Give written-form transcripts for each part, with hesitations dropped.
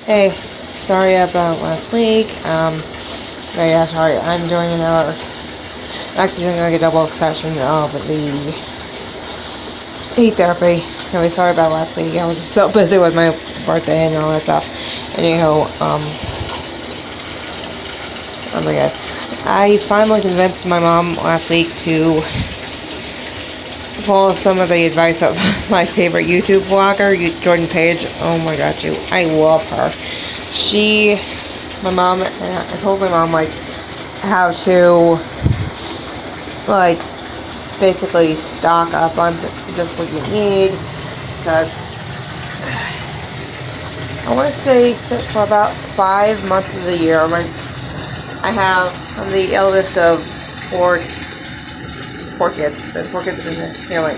Hey, sorry about last week. But yeah, sorry. I'm doing another. Actually, doing like a double session of the heat therapy. Anyway, sorry about last week. I was just so busy with my birthday and all that stuff. Anyhow, oh my god. I finally convinced my mom last week to follow some of the advice of my favorite YouTube vlogger, Jordan Page. Oh my god, I love her. My mom, I told my mom, like, how to, like, basically stock up on just what you need, because I want to say for about 5 months of the year, I'm the eldest of four kids. There's 4 kids in the family.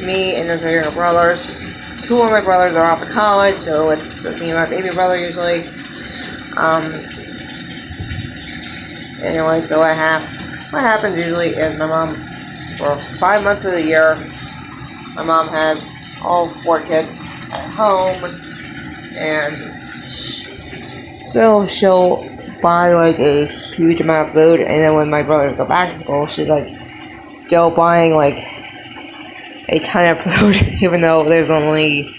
Me and there's my younger brothers. 2 of my brothers are off at college, so it's just me and my baby brother usually. Anyway, so what happens usually is my mom, for 5 months of the year, my mom has all 4 kids at home, and so she'll buy like a huge amount of food, and then when my brothers go back to school, she's like still buying like a ton of food, even though there's only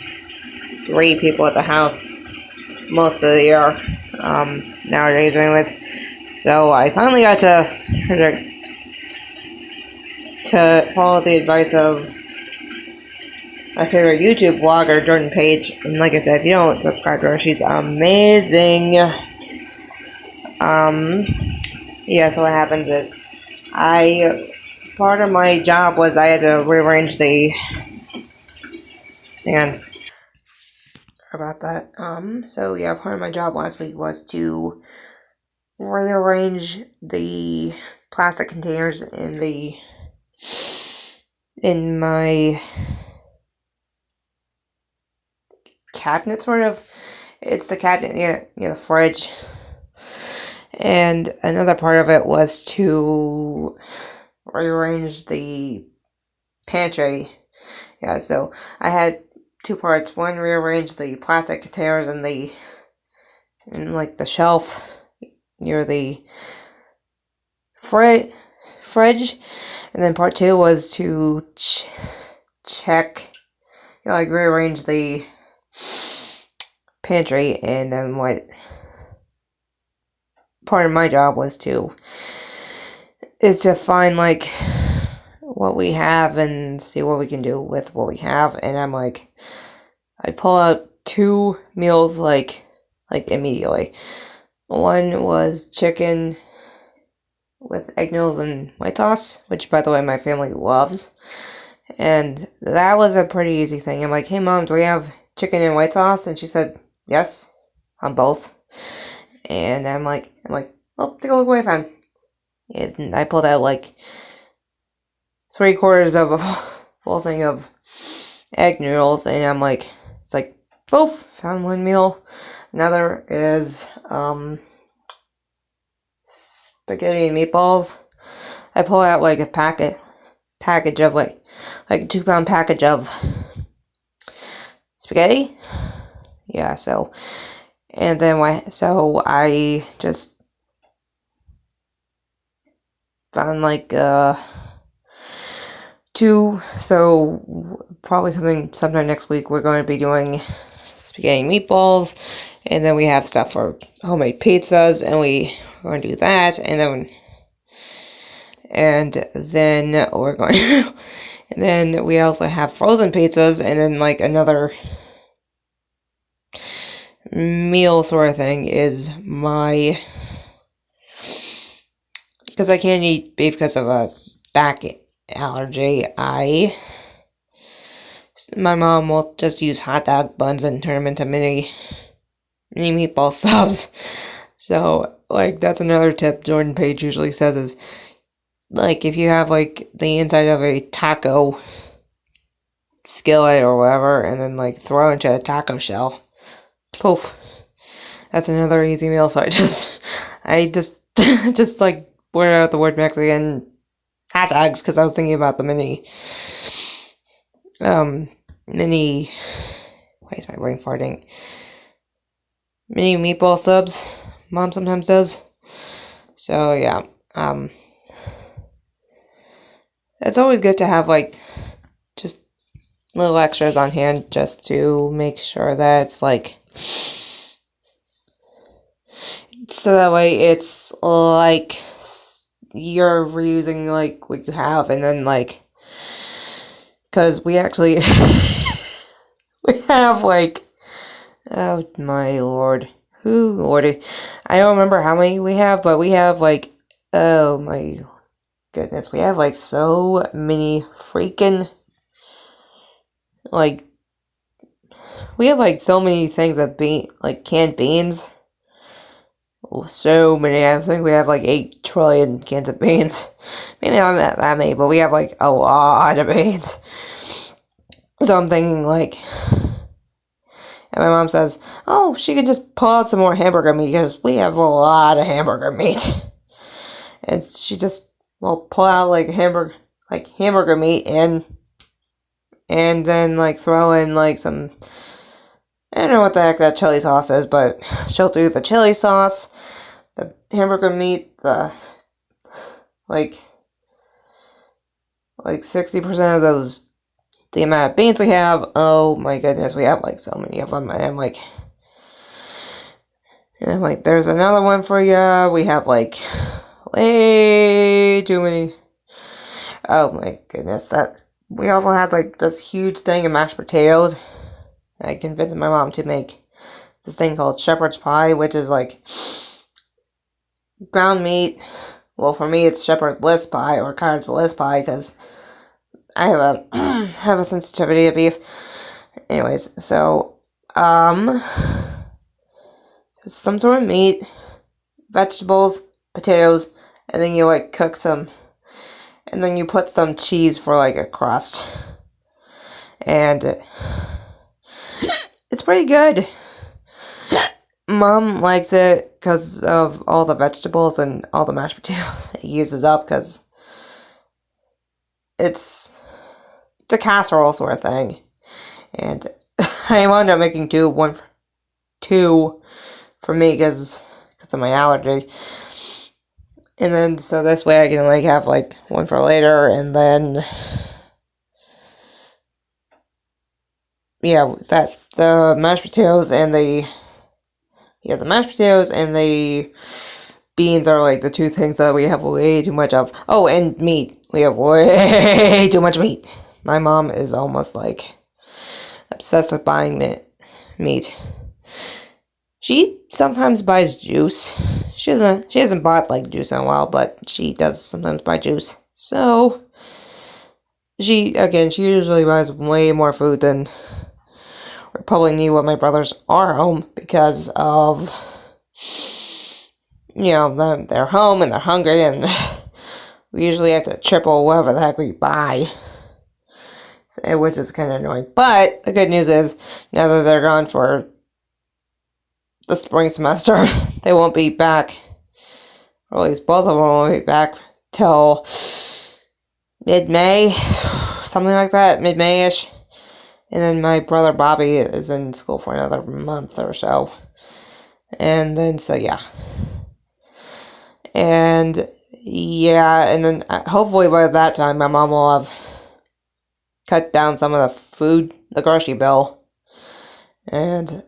3 people at the house most of the year, nowadays anyways. So I finally got to follow the advice of my favorite YouTube vlogger, Jordan Page. And like I said, if you don't subscribe to her, she's amazing. Yeah, so what happens is, part of my job was I had to rearrange and about that. So yeah, part of my job last week was to rearrange the plastic containers in my cabinet, sort of. It's the cabinet near the fridge. And another part of it was to rearrange the pantry. Yeah, so I had 2 parts. One, rearrange the plastic containers in the shelf near the fridge. And then part 2 was to check, rearrange the pantry. And then part of my job was to find what we have and see what we can do with what we have. And I pull out 2 meals immediately. One was chicken with egg noodles and white sauce, which by the way my family loves, and that was a pretty easy thing. I'm like, hey mom, do we have chicken and white sauce? And she said yes on both. And I'm like, well, take a look what I found. And I pulled out 3/4 of a full thing of egg noodles, and I'm like, it's like, poof, found one meal. Another is spaghetti and meatballs. I pull out a package of a 2-pound package of spaghetti. Yeah, so, and then I just found 2, so probably sometime next week we're going to be doing spaghetti and meatballs, and then we have stuff for homemade pizzas, and we're going to do that, and then we're going and then we also have frozen pizzas, and then another meal sort of thing is because I can't eat beef because of a back allergy, my mom will just use hot dog buns and turn them into mini meatball subs. So that's another tip Jordan Page usually says is if you have the inside of a taco skillet or whatever, and then throw into a taco shell, poof, that's another easy meal. So I just blurted out the word Mexican hot dogs because I was thinking about the mini why is my brain farting? mini meatball subs. Mom sometimes does. So yeah, it's always good to have like just little extras on hand just to make sure that it's like, so that way it's like you're reusing like what you have, and then like, because we actually we have like, oh my lord, who lordy, I don't remember how many we have, but we have like, oh my goodness, we have like so many freaking, like, we have like so many things of like canned beans. So many. I think we have like 8 trillion cans of beans. Maybe not that many, but we have like a lot of beans. So I'm thinking like, and my mom says, oh, she could just pull out some more hamburger meat because we have a lot of hamburger meat. And she just will pull out like hamburger meat and then like throw in like some, I don't know what the heck that chili sauce is, but she'll do the chili sauce, the hamburger meat, the like 60% of those, the amount of beans we have. Oh my goodness, we have like so many of them, and I'm like, there's another one for ya. We have like way too many. Oh my goodness, that we also have like this huge thing of mashed potatoes. I convinced my mom to make this thing called shepherd's pie, which is like ground meat. Well, for me, it's shepherdless pie or carbsless pie because I have a have a sensitivity to beef. Anyways, so some sort of meat, vegetables, potatoes, and then you like cook some, and then you put some cheese for like a crust, and it's pretty good. Mom likes it because of all the vegetables and all the mashed potatoes it uses up, because it's a casserole sort of thing. And I wound up making two for me because of my allergy. And then, so this way I can like have like one for later, and then yeah, the mashed potatoes and the beans are like the two things that we have way too much of. Oh, and meat. We have way too much meat. My mom is almost like obsessed with buying meat. She sometimes buys juice. She hasn't bought like juice in a while, but she does sometimes buy juice. So she usually buys way more food than we probably need when my brothers are home, because of, they're home and they're hungry, and we usually have to triple whatever the heck we buy, which is kind of annoying. But the good news is, now that they're gone for the spring semester, they won't be back, or at least both of them won't be back till mid-May, something like that, mid-May-ish. And then my brother Bobby is in school for another month or so. And then, so yeah. And yeah, and then hopefully by that time my mom will have cut down some of the grocery bill. And,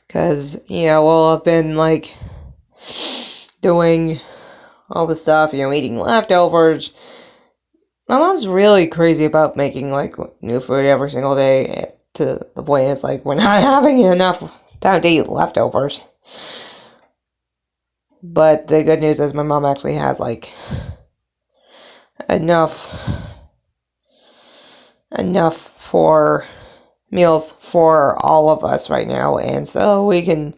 because, we'll have been like doing all the stuff, eating leftovers. My mom's really crazy about making like new food every single day, to the point it's like we're not having enough time to eat leftovers. But the good news is my mom actually has like enough for meals for all of us right now, and so we can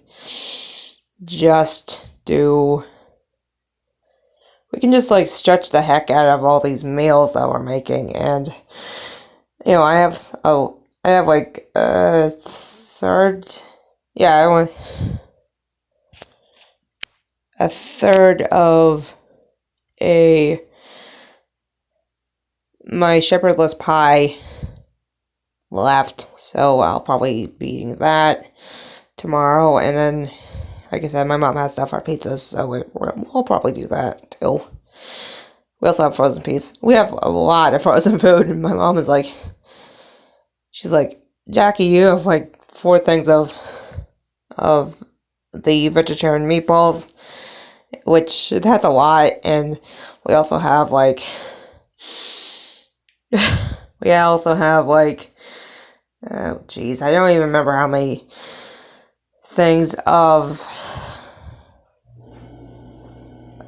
just like stretch the heck out of all these meals that we're making. And I have like a third of my shepherdless pie left, so I'll probably be eating that tomorrow, and then, like I said, my mom has stuff for pizzas, so we'll probably do that too. We also have frozen peas. We have a lot of frozen food, and my mom is like, she's like, Jackie, you have like 4 things of the vegetarian meatballs, which that's a lot, and we also have like oh jeez, I don't even remember how many things of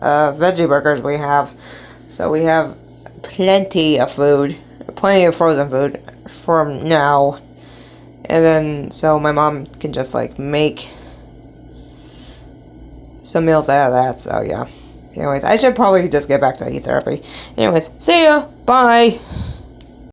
veggie burgers we have. So we have plenty of food, plenty of frozen food from now, and then so my mom can just like make some meals out of that. So yeah. Anyways, I should probably just get back to heat therapy. Anyways, see ya. Bye.